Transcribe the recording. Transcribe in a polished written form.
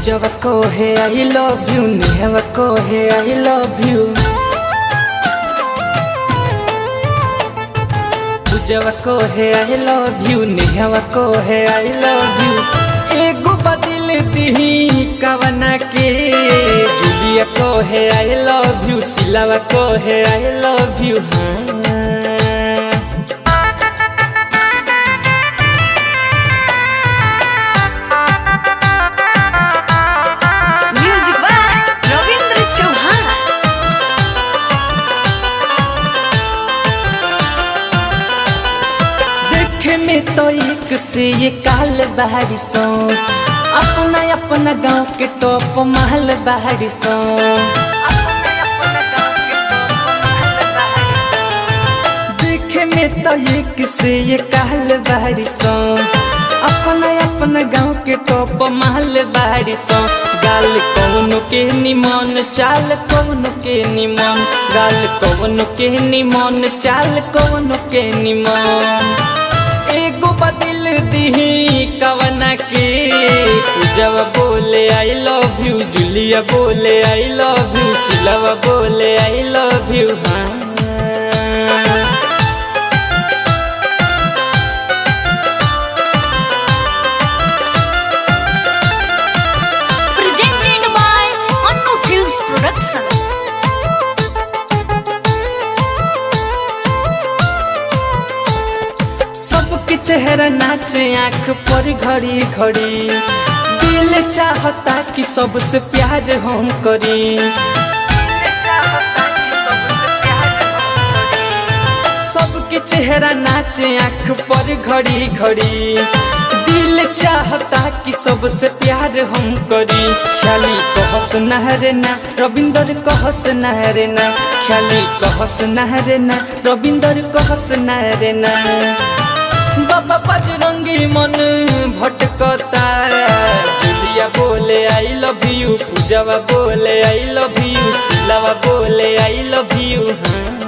पूजवा को है आई लव यू, नेहवा को है आई लव यू। पूजवा को है आई लव यू, नेहवा को है आई लव यू। एगो बदल दी कवना के, जूलिया को है आई लव यू, सिलावा को है आई लव यू। में तो एक से ये काल बाहरी सो, अपना अपना गांव के टॉप महल बाहरी सो। देखे में तो एक से ये काल बाहरी सो, अपना अपना गांव के टॉप महल बाहरी सो। गाल कौन के निमन, चाल कौन के निमन, गाल कौन के निमन, चाल कौन के निमन। एगो बदल दी कवना के, पूजवा बोले आई लव यू, जूलिया बोले आई लव यू, सिलावा बोले I love you. Presented by Annu Films Production। सबके चेहरा नाचे आँख पर घड़ी घड़ी, दिल चाहता कि सबसे प्यार हम करी। सबके चेहरा नाचे आँख पर घड़ी घड़ी, दिल चाहता कि सबसे प्यार हम करी। ख्याली कहस नहरे ना, रविंदर कहस नहरे ना, ख्याली कहस नहरे ना, रविंदर कहस नहरे ना। बाबा बजरंगी मन भटकता, जूलिया बोले आई लव यू, पूजवा बोले आई लव यू, सिलावा बोले आई लव यू।